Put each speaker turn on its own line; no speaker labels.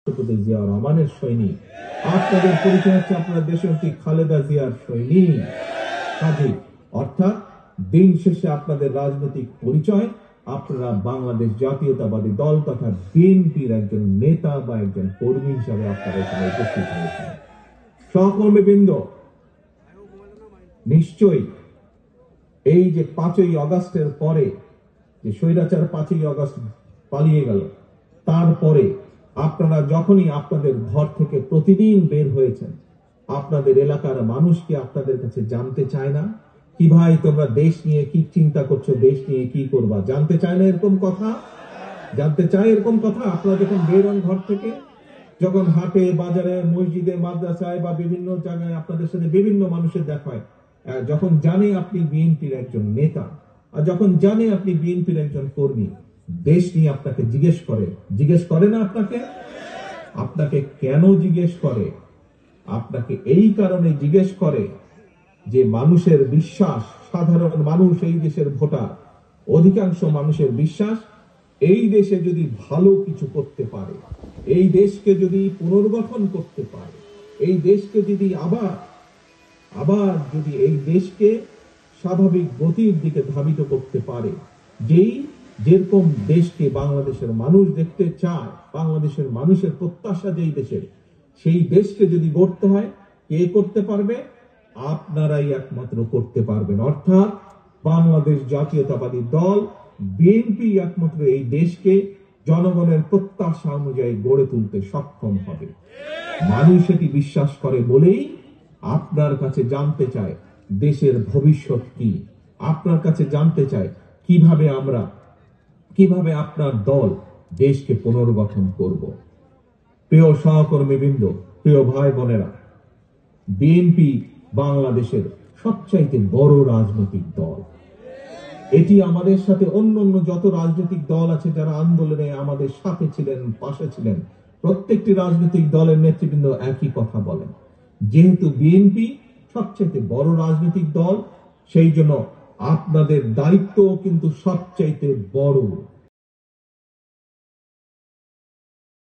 রাষ্ট্রপতি জিয়া রহমানের সৈনিক, আপনাদের পরিচয় হচ্ছে আপনারা দেশনেত্রী খালেদা জিয়ার সৈনিক। কাজে অর্থাৎ দিন শেষে আপনাদের রাজনৈতিক পরিচয় আপনারা বাংলাদেশ জাতীয়তাবাদী দল তথা বিএনপির একজন নেতা বা একজন কর্মী হিসাবে আপনারা এখানে উপস্থিত হয়েছেন। সহকর্মীবৃন্দ, নিশ্চয়ই এই যে 5ই আগস্টের পরে যে স্বৈরাচার 5ই আগস্ট পালিয়ে গেল, তারপরে আপনারা যখনই আপনাদের ঘর থেকে প্রতিদিন বের হয়েছেন, আপনাদের এলাকার মানুষ কি আপনাদের কাছে জানতে চায় না কি ভাই তোমরা দেশ নিয়ে কি চিন্তা করছো, দেশ নিয়ে কি করবা? জানতে চায় না এরকম কথা? জানতে চায় এরকম কথা? আপনারা যখন বের হন ঘর থেকে, যখন হাটে বাজারে মসজিদে মাদ্রাসায় বা বিভিন্ন জায়গায় আপনাদের সাথে বিভিন্ন মানুষের দেখা হয়, যখন জানে আপনি বিএনপির একজন নেতা আর যখন জানে আপনি বিএনপির একজন কর্মী, দেশ নিয়ে আপনাকে জিজ্ঞেস করে না? আপনাকে কেন জিজ্ঞেস করে? আপনাকে এই কারণে জিজ্ঞেস করে যে মানুষের বিশ্বাস, সাধারণ মানুষ, এই দেশের ভোটার, অধিকাংশ মানুষের বিশ্বাস এই দেশে যদি ভালো কিছু করতে পারে, এই দেশকে যদি পুনর্গঠন করতে পারে, এই দেশকে যদি আবার যদি এই দেশকে স্বাভাবিক গতির দিকে ধাবিত করতে পারে, যেরকম দেশকে বাংলাদেশের মানুষ দেখতে চায়, বাংলাদেশের মানুষের প্রত্যাশা যেই দেশের, সেই দেশকে যদি গড়তে হয়, কে করতে পারবে? আপনারাই একমাত্র করতে পারবেন। অর্থাৎ বাংলাদেশ জাতীয়তাবাদী দল বিএনপি একমাত্র এই দেশকে জনগণের প্রত্যাশা অনুযায়ী গড়ে তুলতে সক্ষম হবে। মানুষ এটি বিশ্বাস করে বলেই আপনার কাছে জানতে চায় দেশের ভবিষ্যৎ কি, আপনার কাছে জানতে চায় কিভাবে আপনার দল দেশকে পুনর্গঠন করব। প্রিয় সহকর্মীবৃন্দ, প্রিয় ভাই বোনেরা, বিএনপি বাংলাদেশের সবচাইতে বড় রাজনৈতিক দল। এটি আমাদের সাথে অন্য যত রাজনৈতিক দল আছে যারা আন্দোলনে আমাদের সাথে ছিলেন, পাশে ছিলেন, প্রত্যেকটি রাজনৈতিক দলের নেতৃবৃন্দ একই কথা বলেন। যেহেতু বিএনপি সবচাইতে বড় রাজনৈতিক দল, সেই জন্য আপনাদের দায়িত্ব কিন্তু সবচাইতে বড়।